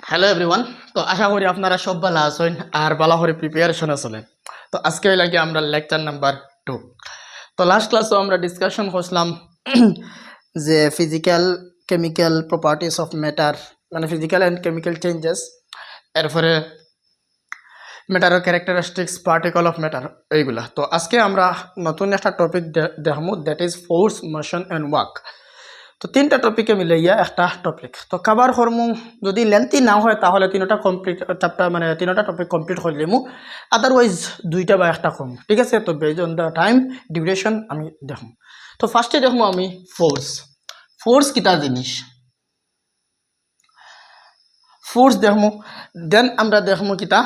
Hello everyone. তো আশা করি আপনারা সব ভালো আছেন আর ভালো করে প্রিপারেশন আছেন। তো আজকে লাগে আমরা লেকচার নাম্বার 2। তো লাস্ট ক্লাসে আমরা ডিসকাশন করছিলাম যে physical chemical properties of matter, মানে ফিজিক্যাল অ্যান্ড কেমিক্যাল চেঞ্জেস, এরপরে ম্যাটারের ক্যারেক্টারিস্টিক্স, পার্টিকল অফ ম্যাটার, এইগুলা। তো আজকে আমরা নতুন একটা টপিক দেখবো, that is force, motion and work. তো তিনটা টপিকে মিলাইয়া একটা টপিক তো কাবার করমু। যদি লেন্থি না হয় তাহলে তিনটা কমপ্লিট চ্যাপ্টার, মানে তিনটা টপিক কমপ্লিট করে দিমু। আদারওয়াইজ দুইটা বা একটা কম, ঠিক আছে? তো base on the time duration আমি দেখুন। তো ফার্স্টে দেখবো আমি ফোর্স। ফোর্স কিতা জিনিস, ফোর্স দেখবো। দেন আমরা দেখবো কিতা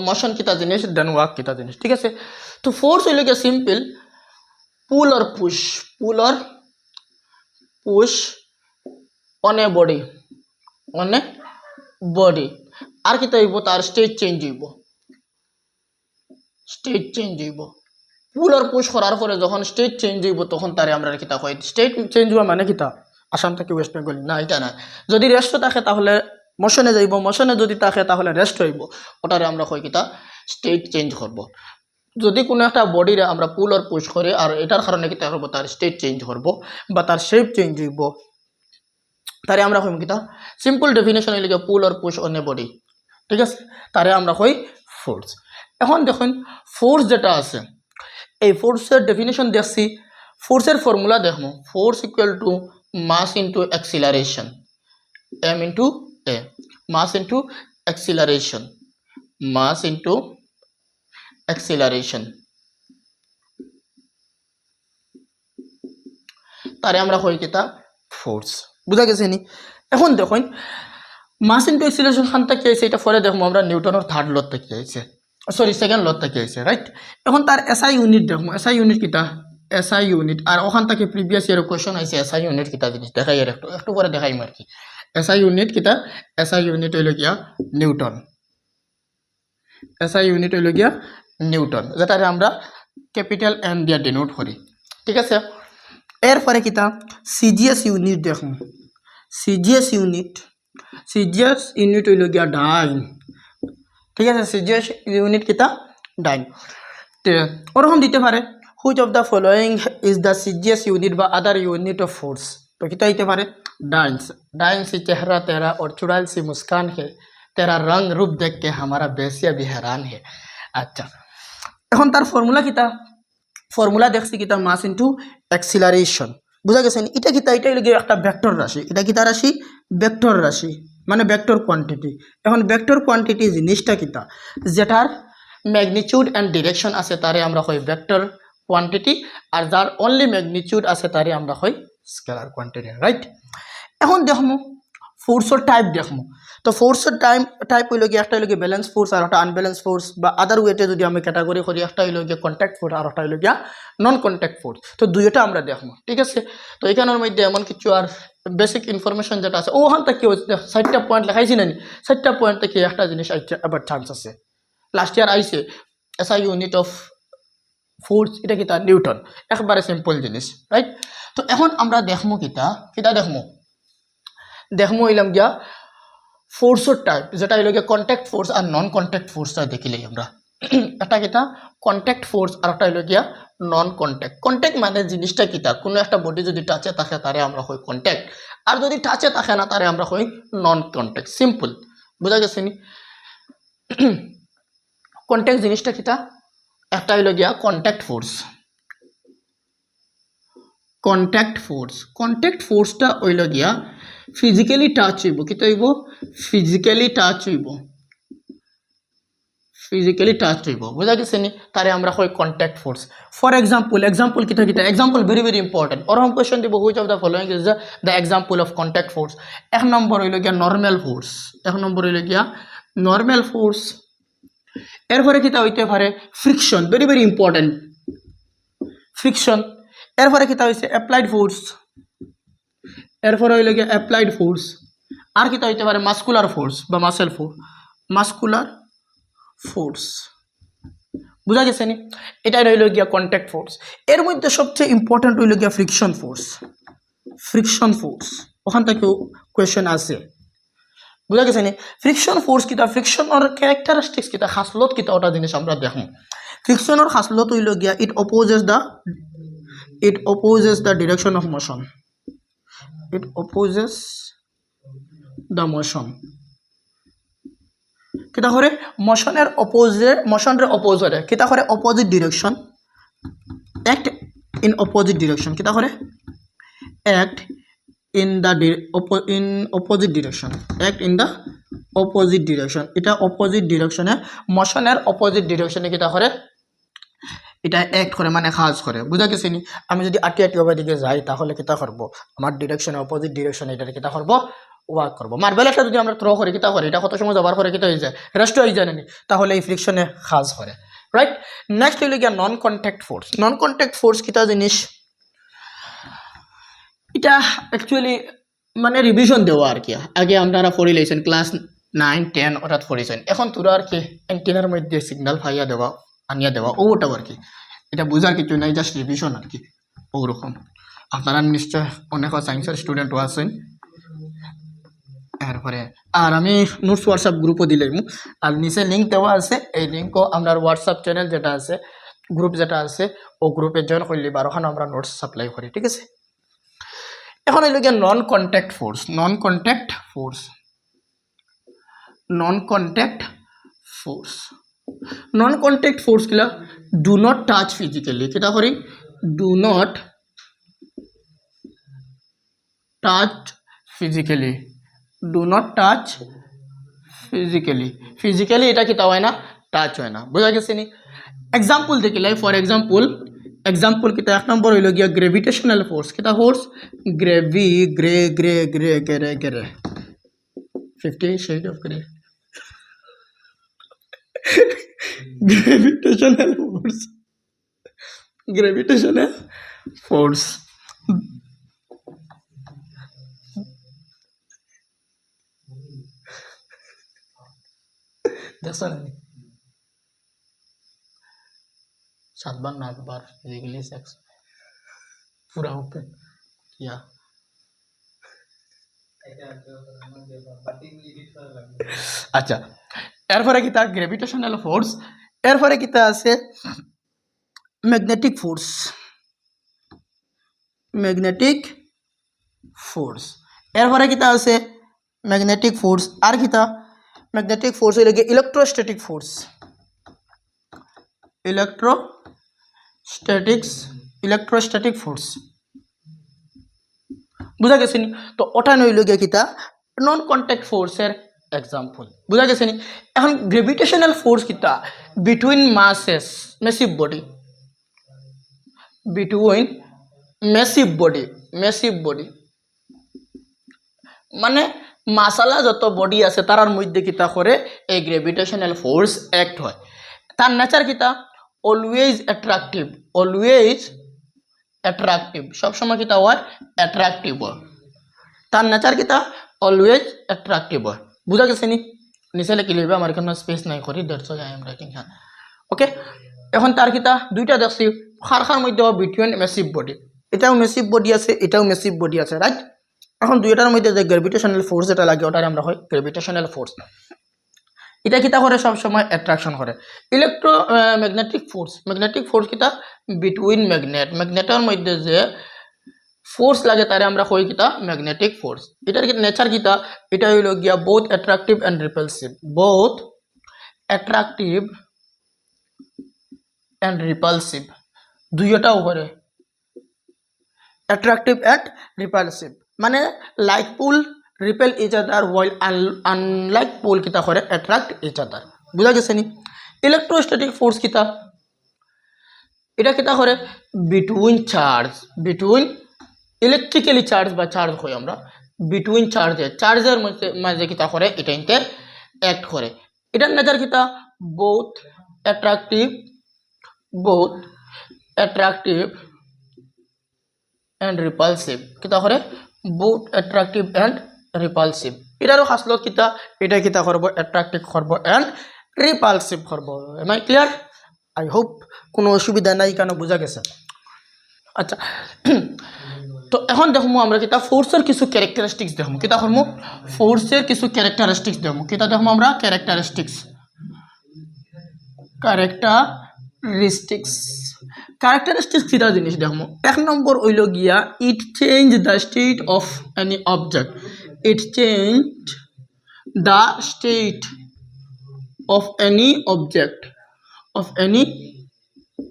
মোশন কিতা জিনিস, দেন ওয়ার্ক কিতা জিনিস, ঠিক আছে? তো ফোর্স হইল গিয়ে সিম্পল পুল আর পুশ, পুল আর push on a body, on a body. আর কি হইব, তার স্টেট চেঞ্জ হইব, স্টেট চেঞ্জ হইব। পুল আর পুশ করার পরে যখন স্টেট চেঞ্জ হইব তখন তারে আমরা কিতা কই, স্টেট চেঞ্জ হওয়া মানে কিতা, আসাম থেকে ওয়েস্ট বেঙ্গল না, এটা না। যদি রেস্ট থাকে তাহলে মোশনে যাইব, মোশনে যদি থাকে তাহলে রেস্ট হইব, ওটারে আমরা কই কিতা, স্টেট চেঞ্জ করব। যদি কোনো একটা বডিরে আমরা পুল আর পুশ করি আর এটার কারণে কিতা করব, তার স্টেট চেঞ্জ করব বা তার শেপ চেঞ্জ হইব, তারে আমরা কইম কিতা, সিম্পল ডেফিনেশন হইল গিয়ে পুল আর পুশ অন এ বডি, ঠিক আছে? তারে আমরা কই ফোর্স। এখন দেখুন ফোর্স যেটা আছে, এই ফোর্সের ডেফিনেশন দেখছি, ফোর্সের ফর্মুলা দেখবো। Force equal to mass into acceleration, M into A, mass into acceleration, mass into acceleration, তারে আমরা কই কিতা ফোর্স। বুঝা গেছে নি? এখন দেখুন মাস ইন্টু অ্যাক্সিলারেশন খানটা কি আছে, এটা পরে দেখবো আমরা নিউটনের থার্ড ল থেকে আইছে, সরি সেকেন্ড ল থেকে আইছে, রাইট? এখন তার এসআই ইউনিট দেখবো, এসআই ইউনিট কিতা, এসআই ইউনিট। আর ওখান থেকে প্রিভিয়াস ইয়ার কোয়েশ্চন আইছে এসআই ইউনিট কিতা জিনিস, দেখাই আর একটু একটু করে দেখাইম আর কি। এসআই ইউনিট কিতা, এসআই ইউনিট হইল গিয়া নিউটন, এসআই ইউনিট হইল গিয়া নিউটন, যেটারে আমরা ক্যাপিটাল এন দিয়া ডিনোট করি, ঠিক আছে? এরপরে কিতা সিজিএস ইউনিট দেখুন, সিজিএস ইউনিট, সিজিএস ইউনিট হইল গিয়া ডাইন, ঠিক আছে? সিজিএস ইউনিট কিতা ডাইন। ওরকম দিতে পারে which of the following is the CGS unit বা আদার ইউনিট অফ ফোর্স। তো কিতা দিতে পারে डांस, डांस सी चेहरा तेरा और चुड़ैल सी मुस्कान है, तेरा रंग रूप देख के हमारा बेसिया भी हैरान है। আচ্ছা, এখন তার ফর্মুলা কিতা, ফর্মুলা দেখছি কিতা মাস ইন্টু অ্যাক্সিলারেশন। বুঝা গেছে? এটা কিতা, এটা হলো একটা ভেক্টর রাশি, এটা কিতা রাশি, ভেক্টর রাশি, মানে ভেক্টর কোয়ান্টিটি। এখন ভেক্টর কোয়ান্টিটি জিনিসটা কিতা, যেটার ম্যাগনিটিউড অ্যান্ড ডিরেকশন আছে তারে আমরা কই ভেক্টর কোয়ান্টিটি, আর যার অনলি ম্যাগনিটিউড আছে তারে আমরা কই স্কেলার কোয়ান্টিটি, রাইট? এখন দেখমু ফোর্সের টাইপ দেখমু। তো ফোর্সের টাইপ হইল গিয়ে একটা হইল গিয়ে ব্যালেন্স ফোর্স আর একটা আনব্যালেন্স ফোর্স, বা আদার ওয়েতে যদি আমি ক্যাটাগরি করি একটা হইল গিয়ে কন্ট্যাক্ট ফোর্স আর একটা হইল গিয়া নন কন্ট্যাক্ট ফোর্স। তো দুইটা আমরা দেখমু, ঠিক আছে? তো এখানের মধ্যে এমন কিছু আর বেসিক ইনফরমেশন যেটা আছে ওখান থেকে 60টা পয়েন্ট লেখাইছি না, 60টা পয়েন্ট থেকে একটা জিনিস আবার চান্স আছে। লাস্ট ইয়ার আইসে এসআই ইউনিট অফ ফোর্স, এটা কিতা নিউটন, একবারে সিম্পল জিনিস, রাইট? তো এখন আমরা দেখমু কিতা, কিতা দেখমু, দেখমু হইলাম গিয়া ফোর্সের টাইপ, যেটা হইল গিয়া কন্ট্যাক্ট ফোর্স আর নন কন্ট্যাক্ট ফোর্সটা দেখিলেই আমরা একটা কিতা কন্ট্যাক্ট ফোর্স আর একটা হইল গিয়া নন কন্ট্যাক্ট। কন্ট্যাক্ট মানে জিনিসটা কিতা, কোনো একটা বডি যদি টাচে থাকে তারে আমরা কই কন্ট্যাক্ট, আর যদি টাচে থাকে না তারে আমরা কই নন কন্ট্যাক্ট। সিম্পল, বুঝা গেছে নি? কন্ট্যাক্ট জিনিসটা কিতা, একটা হইল গিয়া contact force, contact force, contact ফোর্সটা হইল গিয়া ফিজিক্যালি টাচ হইব, কিতা হইব, ফিজিক্যালি টাচ হইব, ফিজিক্যালি টাচ হইব, বুঝা গেছে নি? তারে আমরা কই contact force. For example, example কিতা কিতা, এক্সাম্পল ভেরি ভেরি ইম্পর্টেন্ট। ওরকম কোয়েশ্চন দিব which of the following is the example of contact force. এক নম্বর হইল গিয়া নর্মাল ফোর্স, এক নম্বর হইল গিয়া নর্মাল ফোর্স। এরপরে কিতা হইতে পারে friction, very very important, friction. এরপরে কিতা হইছে অ্যাপ্লাইড ফোর্স, এরপরে হইল গিয়া অ্যাপ্লাইড ফোর্স। আর কিতা হইতে পারে মাস্কুলার ফোর্স বা মাসেল ফোর্স, মাস্কুলার ফোর্স। বুঝা গেছে নি? এটাই রইল গিয়া কন্ট্যাক্ট ফোর্স। এর মধ্যে সবচেয়ে ইম্পর্টেন্ট হইল গিয়া ফ্রিকশন ফোর্স, ফ্রিকশন ফোর্স। ওখান থেকেও কোয়েশ্চেন আছে। বুঝা গেছে নি ফ্রিকশন ফোর্স কিতা ফ্রিকশনের ক্যারেক্টারিস্টিক্স কিতা খাসলত কিতা ওটা জিনিস আমরা দেখো ফ্রিকশনের খাসলত হইল গিয়া it opposes the direction of motion it opposes the motion কিতা করে মোশনের অপোজিট কিতা করে opposite direction act in opposite direction কিতা করে act in the opposite direction act in the opposite direction এটা অপোজিট ডিরেকশনে মোশনের অপোজিট ডিরেকশনে কিতা করে এটা অ্যাক্ট করে মানে কাজ করে বুঝা গেছে নি আমি যদি আটি ওভার দিকে যাই তাহলে কিতা করব আমার ডিরেকশনে অপোজিট ডিরেকশনে এটা কিতা করব ওয়ার্ক করব মার্বেল একটা যদি আমরা থ্রো করি কিতা করে এটা কত সময় যাবার পরে কিতা হয়ে যায় রেস্ট হয়ে যায় না তাহলে এই ফ্রিকশনে কাজ করে রাইট নেক্সট হইল গিয়া নন কন্ট্যাক্ট ফোর্স কিতা জিনিস এটা অ্যাকচুয়ালি মানে রিভিশন দেওয়া আর কি আগে আপনারা পড়ে লাইছেন ক্লাস 9 10 অর্থাৎ পড়েছেন এখন তোরা আর কি অ্যান্টেনার মধ্যে সিগন্যাল ফাইয়া দেওয়া আনিয়া দেওয়া ওটাও আর কি এটা বোঝার কিছু নাই জাস্ট রিভিশন আর কি ওরকম আপনারা নিশ্চয় অনেক সায়েন্সের স্টুডেন্টও আছেন এরপরে আর আমি নোটস হোয়াটসঅ্যাপ গ্রুপও দিলাম আর নিচে লিঙ্ক দেওয়া আছে এই লিঙ্কও আপনার হোয়াটসঅ্যাপ চ্যানেল যেটা আছে গ্রুপ যেটা আছে ও গ্রুপে জয়েন করলে বা ওখানে আমরা নোটস সাপ্লাই করি ঠিক আছে এখন এই লোকের নন কন্ট্যাক্ট ফোর্স কিলা ডু নট টাচ ফিজিক্যালি কিতা করি ডু নট টাচ ফিজিক্যালি এটা কিতা হয় না টাচ হয় না বোঝা গেছে নি এক্সাম্পল দেখিলাই ফর এক্সাম্পল কিতা এক নম্বর হইল গিয়া গ্রেভিটেশনাল ফোর্স কিতা force grey 50 shade of grey gravitational force দেখছো না 7 বার না 8 বার ফিজিক্যালি সেক্স পুরা ওপেন কিয়া আচ্ছা এরপরে কিতা গ্র্যাভিটেশনাল ফোর্স এরপরে কিতা আছে ম্যাগনেটিক ফোর্স এরপরে কিতা আছে ম্যাগনেটিক ফোর্স আর কিতা ম্যাগনেটিক ফোর্স হইল গিয়ে ইলেকট্রোস্ট্যাটিক ফোর্স বুঝা গেছে নি তো ওটা নইল গিয়ে কিতা নন কন্ট্যাক্ট ফোর্সের এক্সাম্পল বুঝা গেছে নি এখন গ্র্যাভিটেশনাল ফোর্স কিতা বিটুইন মাসেস মেসিভ বডি মানে মাসালা যত বডি আছে তার মধ্যে কিতা করে এই গ্র্যাভিটেশনাল ফোর্স অ্যাক্ট হয় তার নেচার কিতা অলওয়েজ অ্যাট্রাকটিভ সবসময় কিতা হয় অ্যাট্রাকটিভ হয় তার নেচার কিতা অলওয়েজ অ্যাট্রাকটিভ হয় বুঝা গেছে নি নিচে লিখে লইবে আমার এখানে স্পেস নাই করি that's why I am writing হ্যাঁ ওকে এখন তার কিতা দুইটা দেখছি খার মধ্যে বিটুইন মেসিভ বডি এটাও মেসিভ বডি আছে রাইট এখন দুইটার মধ্যে যে গ্র্যাভিটেশনাল ফোর্স যেটা লাগে ওটার আমরা হয় গ্র্যাভিটেশনাল ফোর্স এটা কিতা করে সব সময় অ্যাট্রাকশন করে ম্যাগনেটিক ফোর্স কিতা বিটুইন ম্যাগনেটের মধ্যে যে ফোর্স লাগে তারে আমরা কই কিতা ম্যাগনেটিক ফোর্স এটার নেচার কিতা এটা হইল গিয়া বোথ অ্যাট্রাকটিভ এন্ড রিপালসিভ দুইটাও করে অ্যাট্রাকটিভ এন্ড রিপালসিভ মানে like pole repel each other while unlike pole কিতা করে অ্যাট্রাক্ট ইচ আদার বুঝা গেছে নি ইলেকট্রোস্ট্যাটিক ফোর্স কিতা এটা কিতা করে বিটুইন ইলেকট্রিক্যালি চার্জ বা চার্জ হয় আমরা বিটুইন চার্জের মাঝে কিতা করে এটা ইন্টার অ্যাক্ট করে এটার নেচার কিতা বোথ অ্যাট্রাকটিভ এন্ড রিপালসিভ কিতা করে বোথ অ্যাট্রাকটিভ এন্ড রিপালসিভ এটারও হাসলত কিতা এটা কিতা করব অ্যাট্রাকটিভ করব এন্ড রিপালসিভ করব am I clear I hope কোনো অসুবিধা নাই কেন বোঝা গেছে আচ্ছা তো এখন দেখমু আমরা কিতা ফোর্সের কিছু ক্যারেক্টারিস্টিক্স দেখমু কিতা করমু ফোর্সের কিছু ক্যারেক্টারিস্টিক্স দেখমু কিতা দেখমু আমরা ক্যারেক্টারিস্টিক্স কিতা জিনিস দেখমু এক নম্বর হইল গিয়া ইট change the state of any object it change the state of any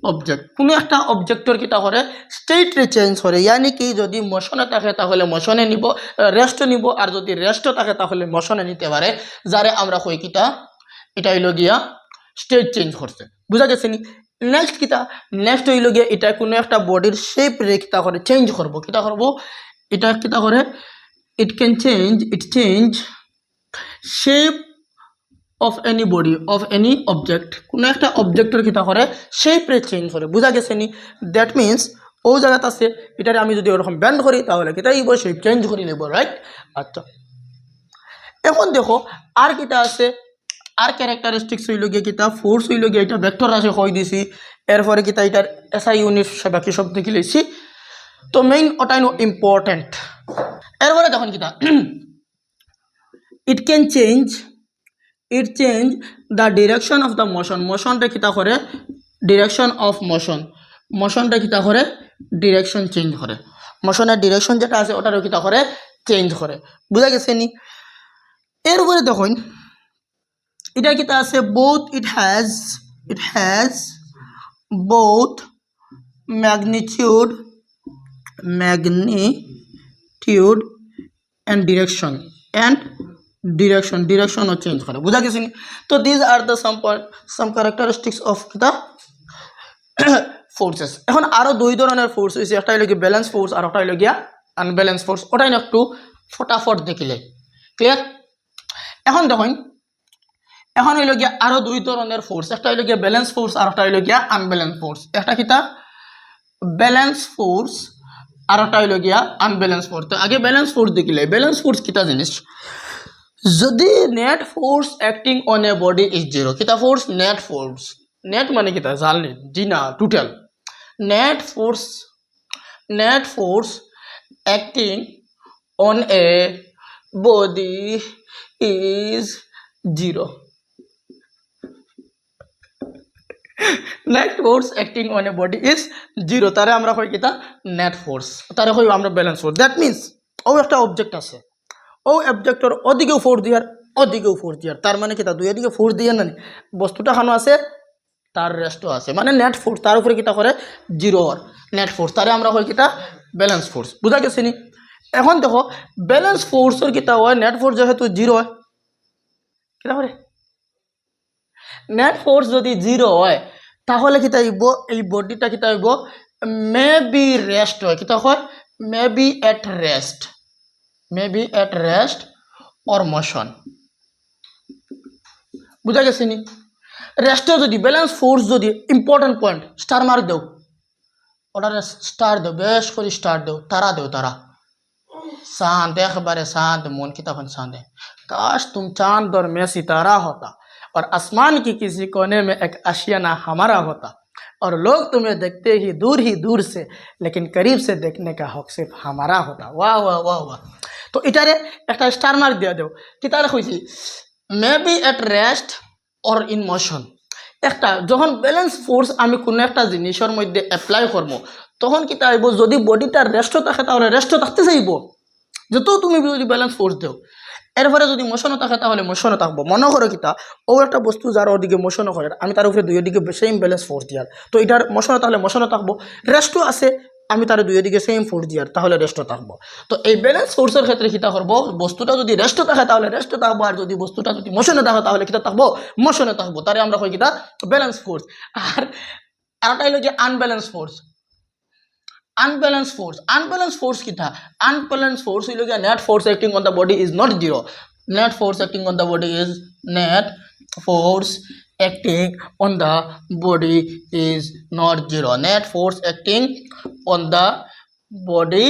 object কোনো একটা অবজেক্টর কিতা করে স্টেটরে চেঞ্জ করে ইয়ানি কি যদি মোশনে থাকে তাহলে মোশনে নিব রেস্ট নিব আর যদি রেস্ট থাকে তাহলে মোশনে নিতে পারে যারে আমরা কই কিতা এটা হইল গিয়া স্টেট চেঞ্জ করছে বুঝা গেছে নি নেক্সট হইল গিয়া এটা কোনো একটা বডির শেপ রে কিতা করে চেঞ্জ করব এটা কিতা করে it change shape of any body of any object কোনো একটা অবজেক্টের কিতা করে শেপরে চেঞ্জ করে বুঝা গেছে নি দ্যাট মিনস ও জায়গাত আছে এটারে আমি যদি ওরকম ব্যান্ড করি তাহলে কিতা হইব শেপ চেঞ্জ করে নেব রাইট আচ্ছা এখন দেখো আর কিতা আছে আর ক্যারেক্টারিস্টিক্স হইল গিয়ে কিতা ফোর্স হইল গিয়ে এটা ভেক্টর রাশি কই দিছি এরপরে কিতা এটার এসআই ইউনিট বাকি সব দেখি লইছি তো মেইন ওটাই ইম্পর্টেন্ট এরপরে দেখুন কিতা it change the direction of the মোশনটা কিতা করে মোশনটা কিতা করে ডিরেকশন চেঞ্জ করে মোশনের ডিরেকশন যেটা আছে ওটারও কিতা করে চেঞ্জ করে বুঝা গেছে নি এরপরে দেখুন এটা কিতা আছে it has both magnitude and direction change করে বুঝা গেছে নি তো this are the some characteristics of the forces এখন আরো দুই ধরনের ফোর্স হইছে একটা হইল কি ব্যালেন্স ফোর্স আর একটা হইল গিয়া আনব্যালেন্স ফোর্স ওটাই না একটু ফটাফট দেখিলে ক্লিয়ার এখন দেখুন এখন হইল গিয়া আরো দুই ধরনের ফোর্স একটা হইল গিয়া ব্যালেন্স ফোর্স আর একটা হইল গিয়া আনব্যালেন্স ফোর্স একটা কিতা ব্যালেন্স ফোর্স আর একটা হইল গিয়া আনব্যালেন্স ফোর্স তো আগে ব্যালেন্স ফোর্স দেখিলে ব্যালেন্স ফোর্স কিতা জিনিস যদি net force acting on a body is zero কিতা ফোর্স নেট মানে কিতা জানলি জি না total net force acting on a body is zero net force acting on a body is zero তারে আমরা কই কিতা নেট ফোর্স তারে কই আমরা ব্যালেন্স ফোর্স দ্যাট মিনস ও একটা অবজেক্ট আছে ও অবজেক্টর ওদিকেও ফোর্স দিয়ার তার মানে কিতা দুই দিকে ফোর্স দিয়ে না বস্তুটা খানো আছে তার রেস্টও আছে মানে নেট ফোর্স তার উপরে কিতা করে জিরো নেট ফোর্স তারে আমরা কই কিতা ব্যালেন্স ফোর্স বুঝা গেছে নি এখন দেখো ব্যালেন্স ফোর্সের কিতা হয় নেট ফোর্স যেহেতু জিরো হয় কিতা করে নেট ফোর্স যদি জিরো হয় তাহলে কিতা হইব এই বডিটা কিতা হইব মে বি রেস্ট হয় কিতা হয় may be at rest or motion বুঝা গেছে নি রেস্টে যদি ব্যালেন্স ফোর্স যদি ইম্পর্টেন্ট পয়েন্ট স্টার মার দেও ওটার স্টার দেও বেশ করে স্টার দেও তারা चांद अखबार चांद मोन की तफन चांद है काश तुम चांद और मैं सितारा होता और आसमान की किसी कोने में एक आशियाना हमारा होता और लोग तुम्हें देखते ही दूर से लेकिन करीब से देखने का हक सिर्फ हमारा होता वाह वाह वाह वाह तो इटारे एक स्टार मार्क दिया दो कि तारा खुशी मे बी एट रेस्ट और इन मोशन একটা যখন ব্যালেন্স ফোর্স আমি কোনো একটা জিনিসের মধ্যে অ্যাপ্লাই করব তখন কি তাইব যদি বডিটা রেস্ট থাকে তাহলে রেস্ট থাকতে চাইব যত তুমি যদি ব্যালেন্স ফোর্স দেও এরপরে যদি মোশনও থাকে তাহলে মোশনও থাকবো মনে করো কিতা ও একটা বস্তু যার ওদিকে মোশনও করে আমি তার উপরে দুই দিকে সেম ব্যালেন্স ফোর্স দিয়ার তো এটার মোশনও তাহলে মোশনও থাকবো রেস্টও আছে আমি তার দুই দিকে সেম ফোর্স দিয়ার তাহলে রেস্টও থাকবো তো এই ব্যালেন্স ফোর্সের ক্ষেত্রে কিতা করবো বস্তুটা যদি রেস্ট থাকে তাহলে রেস্ট থাকবো আর যদি বস্তুটা যদি মোশনে থাকে তাহলে কিতা থাকবো মোশনে থাকবো তারে আমরা কই কিতা ব্যালেন্স ফোর্স আর আরেকটা হলো কি unbalanced force kita unbalanced force hilo gaya net force acting on the body is not zero net force acting on the body is not zero net force acting on the body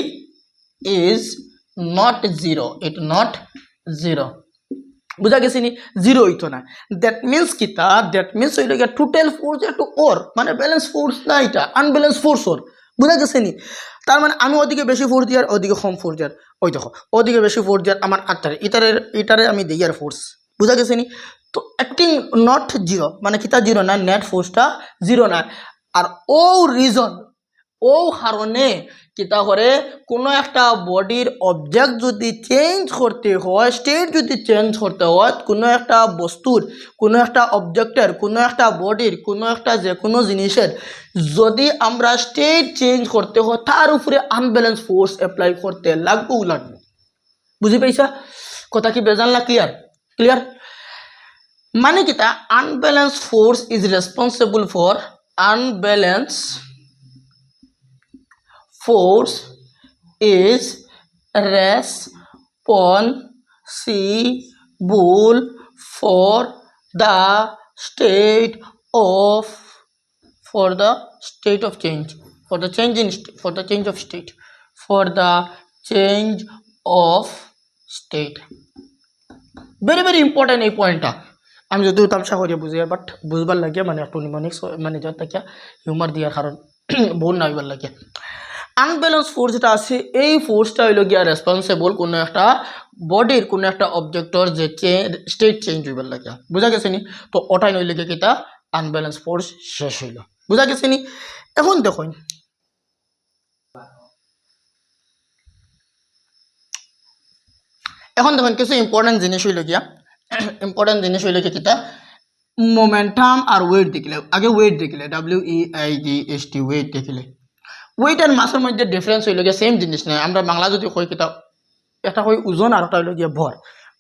is not zero it not zero বুঝা গেছে নি zero হইতো না that means হইল গিয়া total force একটু ওর মানে balance force না এটা আনব্যালেন্স ফোর্স ওর বুঝা গেছে নি? তার মানে আমি ওদিকে বেশি ফোর্স দিই আর ওদিকে কম ফোর্স দিই। ওই দেখো ওদিকে বেশি ফোর্স দিই আমার আটটারে ইটারে আমি দিই আর ফোর্স। বুঝা গেছে নি? তো অ্যাক্টিং নট জিরো মানে কিতা জিরো না, নেট ফোর্সটা জিরো না। আর ও রিজন ও কারণে কিতা করে কোনো একটা বডির অবজেক্ট যদি চেঞ্জ করতে হয়, স্টেট যদি চেঞ্জ করতে হয়, কোনো একটা বস্তুর, কোনো একটা অবজেক্টের, কোনো একটা বডির, কোনো একটা যে কোনো জিনিসের যদি আমরা স্টেট চেঞ্জ করতে হয় তার উপরে আনব্যালেন্স ফোর্স অ্যাপ্লাই করতে লাগবে। বুঝি পাইছা কথা? কি বেজান না? ক্লিয়ার? মানে কিতা unbalance force is responsible for unbalance force is responsible for the state of change, for the change of state. Very very important এই পয়েন্টটা। আমি যদিও তামসা করিয়া বুঝি, বাট বুঝবার লাগে মানে একটু নিমনিক্স মানে যত থাকিয়া হিউমার দিয়ার কারণ বোন না হইবার লাগে। আনব্যালেন্স ফোর্স যেটা আছে এই ফোর্সটা হইল গিয়া রেসপন্সিবল কোনো একটা বডির, কোনো একটা অবজেক্টর যে স্টেট চেঞ্জ হইবার লাগে। বুঝা গেছে নি? তো ওটাই নইলে গিয়ে কিতা আনব্যালেন্স ফোর্স শেষ হইল। বুঝা গেছে নি? এখন দেখুন কিছু ইম্পর্টেন্ট জিনিস হইল গিয়া কিতা মোমেন্টাম আর ওয়েট দেখিলে। আগে ওয়েট দেখিলে WEIGHT ওয়েট দেখিলে। ওয়েট আর মাসের মধ্যে ডিফারেন্স হইল গিয়া সেম জিনিস না। আমরা বাংলা যদি কই কিতা একটা কই ওজন আর একটা হইল গিয়া ভর,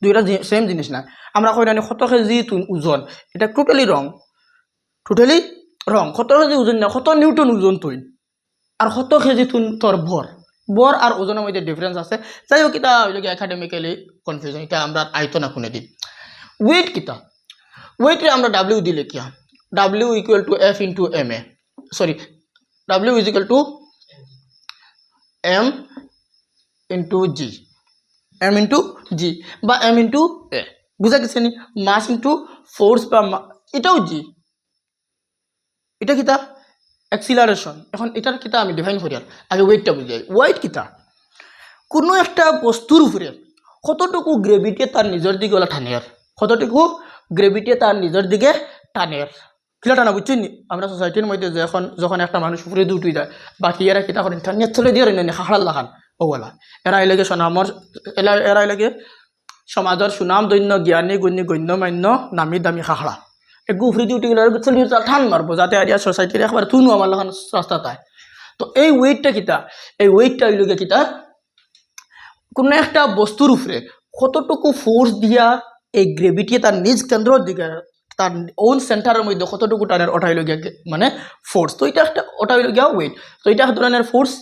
দুইটা সেম জিনিস না। আমরা কই না কত কেজি তুন ওজন, এটা টোটালি রং। কত কেজি ওজন না, কত নিউটন ওজন তুই আর কত কেজি তুন তোর ভর আর ওজনের মধ্যে ডিফারেন্স আছে। যাই হোক কিতা হইল গিয়া একাডেমিক্যালি কনফিউশন, এটা আমরা আইতো না কোনে দিই। ওয়েট কিতা, ওয়েটে আমরা W দিলে কিয়া W equal to F into MA, sorry W is equal two M into G বা M ইন্টু A। বুঝা গেছে নি? মাস ইন্টু ফোর্স বা এটাও G, এটা কিতা অ্যাক্সিলারেশন। এখন এটার কিতা আমি ডিফাইন করি। আর আগে ওয়েটটা বুঝাই। ওয়েট কিতা কোনো একটা বস্তুর উপরে কতটুকু গ্রেভিটি তার নিজের দিকে ওলা টানে, আর কতটুকু গ্রেভিটি তার নিজের দিকে টানে, কিলা টানা বুঝছেন নি? আমরা সোসাইটির মধ্যে যখন একটা মানুষ উপরে দুটি যায় বাকি এরা কিতা করেন টানিয়ে চলে দিয়ে হাড়াল লাগান ওলা। এরা এলাকে সোনামর এরা এলাকে সমাজের সুনাম দৈন্য জ্ঞানী গুণী গণ্যমান্য নামি দামি খাখড়া একটু উপরে উঠে গেলে চলি ঠান মারবো যাতে আর সোসাইটির একবার তুনু আমার লাগান রাস্তা তাই। তো এই ওয়েটটা কিতা, এই ওয়েটটা এলাকে কিতা কোনো একটা বস্তুর উপরে কতটুকু ফোর্স দিয়া এই গ্রেভিটি তার নিজ কেন্দ্রের দিকে তার ওন সেন্টারের মধ্যে কতটুকু টানের ওটা হইল গিয়া মানে ফোর্স। তো এটা একটা ওটা হইল গিয়া ওয়েট। তো এটা এক ধরনের ফোর্স।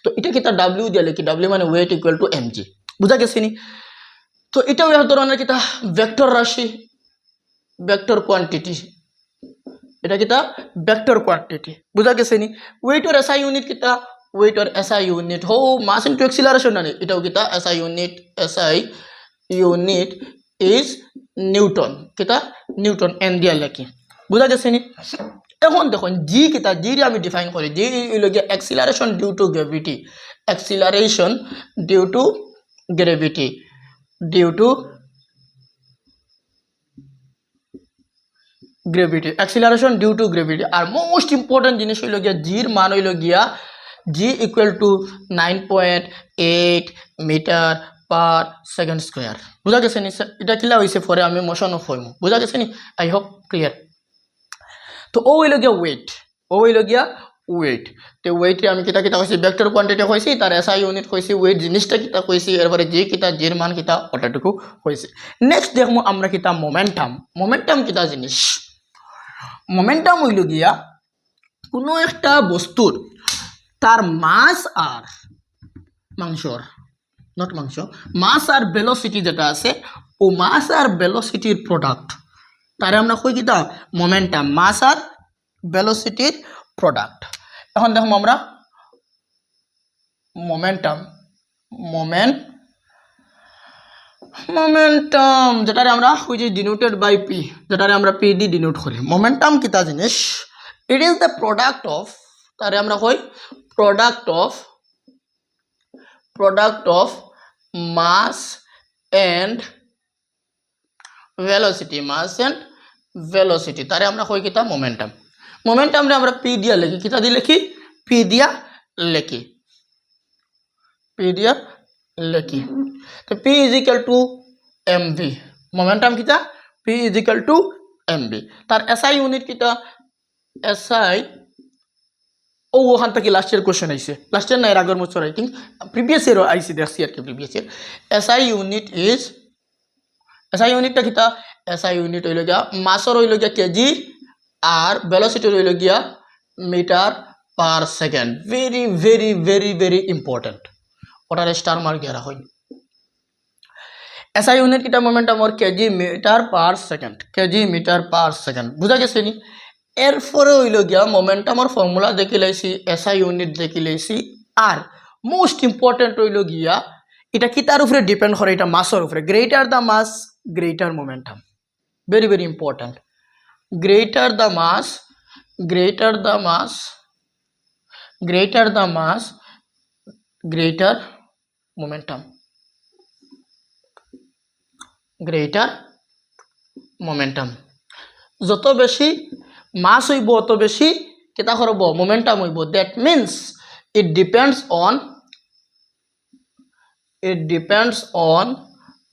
তো এটা কিতা W দিয়ে লিখি, W মানে ওয়েট ইকুয়াল টু mg। বুঝা গেছে নি? তো এটাও এক ধরনের কিতা ভেক্টর রাশি, ভেক্টর কোয়ান্টিটি। এটা কিতা ভেক্টর কোয়ান্টিটি। বুঝা গেছে নি? ওয়েটর SI ইউনিট কিতা, ওয়েটর SI ইউনিট হো মাস ইন্টু অ্যাক্সিলারেশন না, এটাও কিতা SI ইউনিট ইজ নিউটন। কিতা নিউটন এন দিয়া লেখি। বুঝা গেছে নি? এখন দেখুন জি কিতা, জি আমি ডিফাইন করি। জি হইল গিয়া acceleration due to gravity, acceleration due to gravity, acceleration due to gravity. আর মোস্ট ইম্পর্টেন্ট জিনিস হইল গিয়া জির মান হইল গিয়া G equal to 9.8 metre per second square. বুঝা গেছে নি? এটা কিলা হয়েছে পরে আমি মোশন অফ হইম। বুঝা গেছে নি? I hope clear. তো ও হইল গিয়া ওয়েট, তো ওয়েটে আমি কিতা কইছি ভেক্টর কোয়ান্টিটি কইছি, তার SI ইউনিট কইছি, ওয়েট জিনিসটা কিতা কইছি, এরপরে জি কিতা, জির মান কিতা ওটাটুকু কইছি। নেক্সট দেখবো আমরা কিতা মোমেন্টাম কিতা জিনিস। মোমেন্টাম হইল গিয়া কোনো একটা বস্তুর তার মাস আর মাস আর ভেলোসিটি যেটা আছে ও মাস আর ভেলোসিটির প্রোডাক্ট, তারে আমরা কই কিতা মোমেন্টাম, মাস আর ভেলোসিটির প্রোডাক্ট। এখন দেখো আমরা মোমেন্টাম যেটারে আমরা কই যে ডিনোটেড বাই পি, যেটারে আমরা পি দি ডিনোট করি। মোমেন্টাম কিতা জিনিস, it is the product of, তারে আমরা কই product of mass and velocity তারে আমরা কই কিতা মোমেন্টাম রে আমরা পি দিয়া লিখি কিতা দি লিখি পি দিয়া লিখি তো p is equal to mv momentum কিতা p is equal to mv তার SI ইউনিট কিতা SI ও ওখান থেকে লাস্ট ইয়ার কোশ্চেন আইছে লাস্ট ইয়ার না এর আগের বছর আই থিংক প্রিভিয়াস ইয়ার আইছে দেখছি আর কি প্রিভিয়াস ইয়ার SI ইউনিটটা কিতা SI ইউনিট হইল গিয়া মাসর হইল গিয়া কেজি আর ভেলোসিটি হইল গিয়া metre per second very very very very important ওটার স্টার মার্ক দিয়া রাখুন SI ইউনিট কিটা মোমেন্টাম আর কেজি মিটার পার সেকেন্ড বুঝা গেছে নি এরপরে হইল গিয়া মোমেন্টামের ফর্মুলা দেখি লাইছি SI ইউনিট দেখি লাইছি আর মোস্ট ইম্পর্টেন্ট হইল গিয়া এটা কিতার উপরে ডিপেন্ড করে এটা মাসের উপরে greater the mass greater momentum very very important greater the mass greater momentum যত বেশি মাস হইব অত বেশি কিতা করব মোমেন্টাম হইব that means it depends on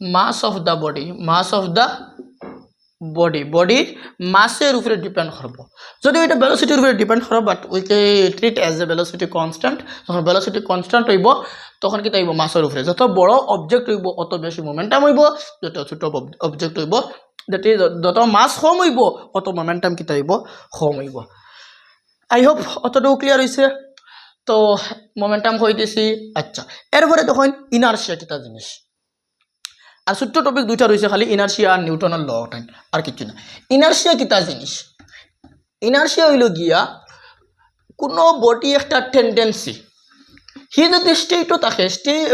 mass of the body মাসের উপরে ডিপেন্ড করব যদি এটা ভেলোসিটির উপরে ডিপেন্ড করে but we K treat as a velocity constant যখন ভেলোসিটি কনস্ট্যান্ট হইব তখন কি তাইব মাসের উপরে যত বড় অবজেক্ট হইব অত বেশি মোমেন্টাম হইব যত ছোট অবজেক্ট হইব দ্যাট ইজ যত মাস কম হইব অত মোমেন্টাম কি তাইব কম হইব আই হোপ অতটুকু ক্লিয়ার হইছে তো মোমেন্টাম কইতেছি আচ্ছা এরপরে তখন ইনারশিয়া কিতা জিনিস আর ছোট্ট টপিক দুইটা রয়েছে খালি ইনারশিয়া আর নিউটনের ল আর কিছু না ইনারশিয়া কিতা জিনিস ইনারশিয়া হইল গিয়া কোনো বডি একটা টেন্ডেন্সি হি যদি স্টেটও থাকে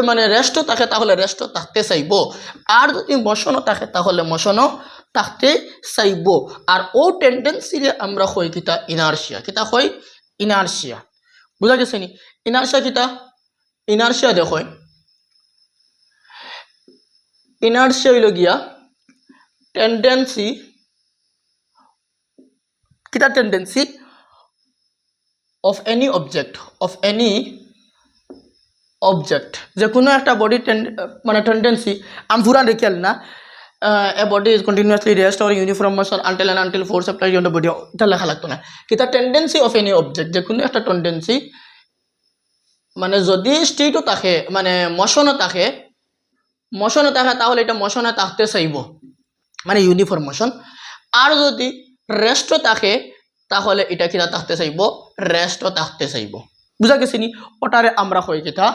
মানে রেস্টও থাকে তাহলে রেস্টও থাকতে চাইব আর যদি মোশনও থাকে তাহলে মোশনও থাকতে চাইব আর ও টেন্ডেন্সিরে আমরা কই কিতা ইনারশিয়া কিতা কই ইনারশিয়া বুঝা গেছে নি ইনারশিয়া কিতা ইনারশিয়া দেখো ইনারশিয়া হইল গিয়া টেন্ডেন্সি কিতা টেন্ডেন্সি অফ এনি অবজেক্ট যে কোনো একটা বডি মানে টেন্ডেন্সি আমি পুরা রেখেল না a body is continuously rest or uniform motion until force applied on the body এটা লেখা লাগতো না কিতা টেন্ডেন্সি অফ এনি অবজেক্ট যে কোনো একটা টেন্ডেন্সি মানে যদি স্টেটও থাকে মানে মোশনও থাকে তাহলে এটা মোশনে থাকতে চাইব মানে ইউনিফর্ম মোশন আর যদি রেস্টও থাকে তাহলে এটা কিটা থাকতে চাইব রেস্টও থাকতে চাইব বুঝা গেছে নি ওটারে আমরা কই কিটা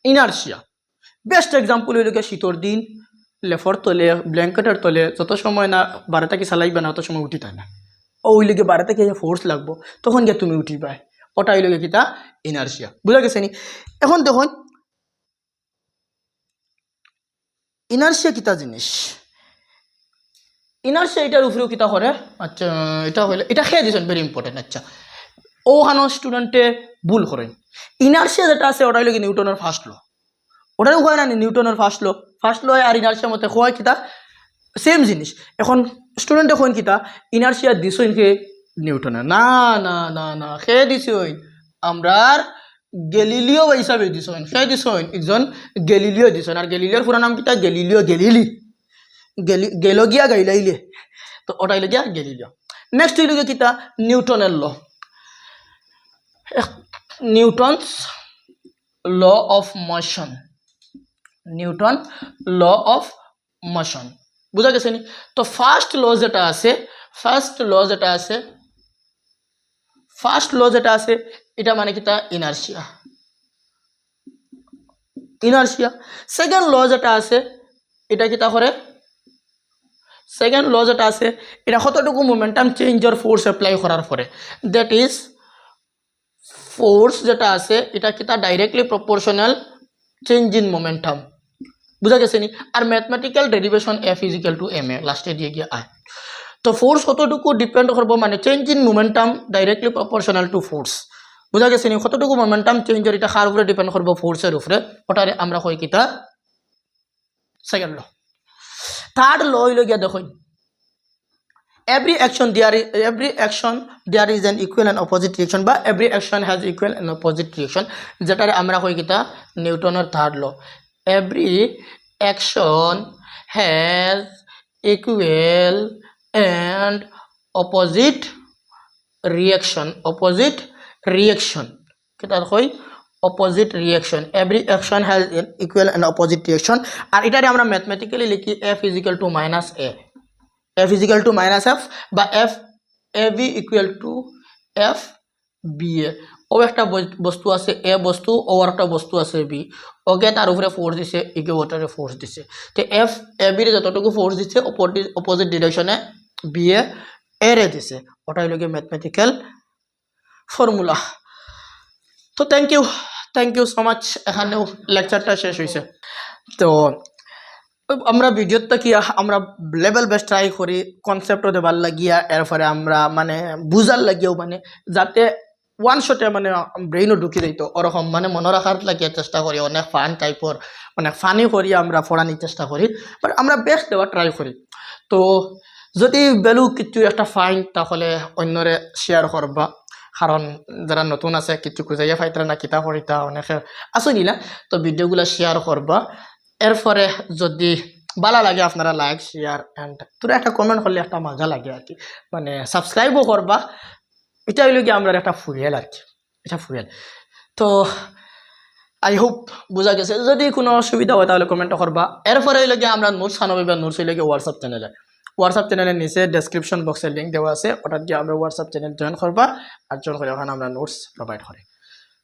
ইনারশিয়া বেস্ট এক্সাম্পল হইল গিয়া শীতর দিন লেফর তলে ব্ল্যাঙ্কেটের তলে যত সময় না বারোটা কি চালাইবে না অত সময় উঠি তাই না ও হইলে গিয়ে বারোটা কি ফোর্স লাগবো তখন গিয়ে তুমি উঠিবাই ওটা হইল গিয়ে কিটা ইনারশিয়া বুঝা গেছে নি এখন দেখুন ইনারশিয়া কিতা জিনিস ইনারশিয়া এটার উপরেও কিতা করে আচ্ছা এটা হইলে এটা খেয়ে দিয়েছেন ভেরি ইম্পর্টেন্ট আচ্ছা ওখানো স্টুডেন্টে ভুল করেন ইনারশিয়া যেটা আছে ওটা হইল কি নিউটনের ফার্স্ট ল ওটারও হয় না নিউটনের ফার্স্ট ল আর ইনারশিয়ার মধ্যে হয় কিতা সেম জিনিস এখন স্টুডেন্টে কইন কিতা ইনারশিয়া দিছইন কে নিউটনে না না না না খেয়ে দিছইন আমরার গ্যালিলিও হিসাবে দিছইন খেয়ে দিছইন একজন গ্যালিলিও দিছইন আর গ্যালিলিওর পুরা নাম কিতা গেলগিয়া গাইলাইলে তো ওটা হইল গিয়া গ্যালিলিও নেক্সট হইল গিয়া কিতা নিউটনের law Newton's law of motion Newton law of motion বুঝা গেছে নি তো ফার্স্ট ল যেটা আছে এটা মানে কিতা ইনারশিয়া সেকেন্ড ল যেটা আছে এটা কিতা করে সেকেন্ড ল যেটা আছে এটা কতটুকু মোমেন্টাম চেঞ্জ আর ফোর্স অ্যাপ্লাই করার পরে দ্যাট ইজ ফোর্স যেটা আছে এটা কিতা directly proportional change in momentum বুঝা গেছে নি আর mathematical derivation F is equal to M A লাস্টে দিয়ে গিয়ে আয় তো ফোর্স কতটুকু ডিপেন্ড করবো মানে change in momentum directly proportional to force বুঝা গেছে নি কতটুকু মোমেন্টাম চেঞ্জের এটা কার উপরে ডিপেন্ড করবো ফোর্সের উপরে ওটারে আমরা কই কিতা সেকেন্ড ল থার্ড ল হইল গিয়া দেখুন every action there is an equal and opposite reaction বা every action has equal and opposite reaction যেটারে আমরা কই কিতা নিউটনের third law every action has equal and opposite reaction কিতা কই opposite reaction every action has an equal and opposite reaction আর এটারে আমরা mathematically লিখি f is equal to minus a f is equal to minus f বা f ab equal to f ba ও একটা বস্তু আছে a বস্তু ও একটা বস্তু আছে b ওকে তার উপরে ফোর্স দিছে একে ওটারে ফোর্স দিছে তো f ab এর যতটুকু ফোর্স দিছে অপোজিট ডিরেকশনে ba এর দিছে ওটা হলো কি ম্যাথমেটিক্যাল ফর্মুলা তো থ্যাংক ইউ সো মাচ এখানেও লেকচারটা শেষ হয়েছে তো আমরা ভিডিওতে কি আমরা লেভেল বেস্ট ট্রাই করি কনসেপ্টও দেবার লাগিয়া এরপরে আমরা মানে বুঝার লাগিয়েও মানে যাতে ওয়ান শটে মানে ব্রেইনও ঢুকি দিত ওরকম মানে মনে রাখার লাগিয়ে চেষ্টা করি অনেক ফান টাইপর অনেক ফানি করি আমরা পড়ানোর চেষ্টা করি বাট আমরা বেস্ট দেওয়ার ট্রাই করি তো যদি ভ্যালু কিছু একটা ফাইন তাহলে অন্যরে শেয়ার করবা কারণ যারা নতুন আছে কিছু খুঁজাইয়া ফাইতরা না কিতা করিতা অনেকে আসনি না তো ভিডিওগুলো শেয়ার করবা এরপরে যদি ভালো লাগে আপনারা লাইক শেয়ার অ্যান্ড তোরা একটা কমেন্ট করলে একটা মজা লাগে আর কি মানে সাবস্ক্রাইবও করবা এটা হইল কি আমরা একটা ফুয়েল আর কি এটা ফুয়েল তো আই হোপ বোঝা গেছে যদি কোনো অসুবিধা হয় তাহলে কমেন্ট করবা এরপরে হইল কি আমরা নোটস আনবো নোটস হইলে কি হোয়াটসঅ্যাপ চ্যানেলের নিচে ডেসক্রিপশন বক্সের লিঙ্ক দেওয়া আছে ওটা দিয়ে আমরা হোয়াটসঅ্যাপ চ্যানেল জয়েন করবা আর জয়েন করে ওখানে আমরা নোটস প্রোভাইড করি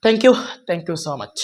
থ্যাংক ইউ সো মাচ